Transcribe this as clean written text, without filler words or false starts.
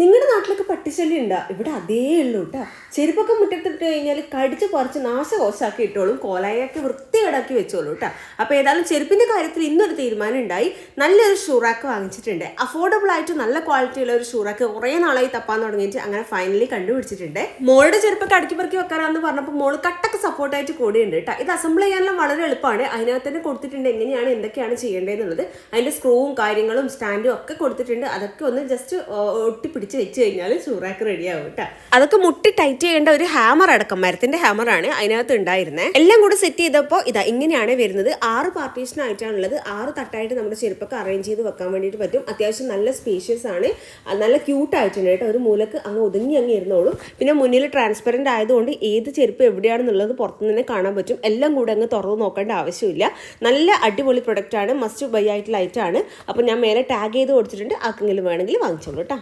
നിങ്ങളുടെ നാട്ടിലൊക്കെ പട്ടിശല്യം ഉണ്ടാ? ഇവിടെ അതേ ഉള്ളൂ കേട്ടോ. ചെരുപ്പൊക്കെ മുറ്റത്തിട്ട് കഴിഞ്ഞാൽ കടിച്ച് പറിച്ച് നാശകോശാക്കി ഇട്ടോളും, കോലായൊക്കെ വൃത്തികേടാക്കി വെച്ചോളൂ കേട്ടോ. അപ്പോൾ ഏതായാലും ചെരുപ്പിൻ്റെ കാര്യത്തിൽ ഇന്നൊരു തീരുമാനം ഉണ്ടായി. നല്ലൊരു ഷൂറാക്ക് വാങ്ങിച്ചിട്ടുണ്ട്. അഫോർഡബിൾ ആയിട്ട് നല്ല ക്വാളിറ്റി ഉള്ള ഒരു ഷൂറാക്ക് കുറേ നാളായി തപ്പാൻ തുടങ്ങിയിട്ട് അങ്ങനെ ഫൈനലി കണ്ടുപിടിച്ചിട്ടുണ്ട്. മോളുടെ ചെരുപ്പൊക്കെ അടുക്കി പെറുക്കി വെക്കാനാന്ന് പറഞ്ഞപ്പോൾ മോള് കട്ടൊക്കെ സപ്പോർട്ടായിട്ട് കൂടിയുണ്ട് കേട്ടോ. ഇത് അസംബിൾ ചെയ്യാനെല്ലാം വളരെ എളുപ്പമാണ്. അതിനകത്ത് തന്നെ കൊടുത്തിട്ടുണ്ട് എങ്ങനെയാണ് എന്തൊക്കെയാണ് ചെയ്യേണ്ടതെന്നുള്ളത്. അതിൻ്റെ സ്ക്രൂവും കാര്യങ്ങളും സ്റ്റാൻഡും ഒക്കെ കൊടുത്തിട്ടുണ്ട്. അതൊക്കെ ഒന്ന് ജസ്റ്റ് ഒട്ടിപ്പിടിച്ച് വെച്ച് കഴിഞ്ഞാൽ ഷൂറാക്ക് റെഡിയാവും കേട്ടോ. അതൊക്കെ മുട്ടി ടൈറ്റ് ചെയ്യേണ്ട ഒരു ഹാമർ അടക്കം, മരത്തിന്റെ ഹാമറാണ് അതിനകത്ത് ഉണ്ടായിരുന്നത്. എല്ലാം കൂടെ സെറ്റ് ചെയ്തപ്പോൾ ഇതാ ഇങ്ങനെയാണ് വരുന്നത്. 6 പാർട്ടീഷൻ ആയിട്ടാണുള്ളത്. 6 തട്ടായിട്ട് നമ്മുടെ ചെരുപ്പൊക്കെ അറേഞ്ച് ചെയ്ത് വെക്കാൻ വേണ്ടിയിട്ട് പറ്റും. അത്യാവശ്യം നല്ല സ്പേഷ്യസ് ആണ്, നല്ല ക്യൂട്ട് ആയിട്ടുണ്ട് കേട്ടോ. ഒരു മൂലക്ക് അങ്ങ് ഒതുങ്ങി ഇരുന്നോളും. പിന്നെ മുന്നിൽ ട്രാൻസ്പെറന്റ് ആയതുകൊണ്ട് ഏത് ചെരുപ്പ് എവിടെയാണെന്നുള്ളത് പുറത്തുനിന്ന് തന്നെ കാണാൻ പറ്റും. എല്ലാം കൂടെ അങ്ങ് തുറന്ന് നോക്കേണ്ട ആവശ്യമില്ല. നല്ല അടിപൊളി പ്രൊഡക്റ്റ് ആണ്, മസ്റ്റ് ബൈ ആയിട്ടുള്ള ഐറ്റം ആണ്. അപ്പോൾ ഞാൻ മേലെ ടാഗ് ചെയ്ത് കൊടുത്തിട്ടുണ്ട്. ആർക്കെങ്കിലും വേണമെങ്കിൽ വാങ്ങിച്ചോളൂ കേട്ടോ.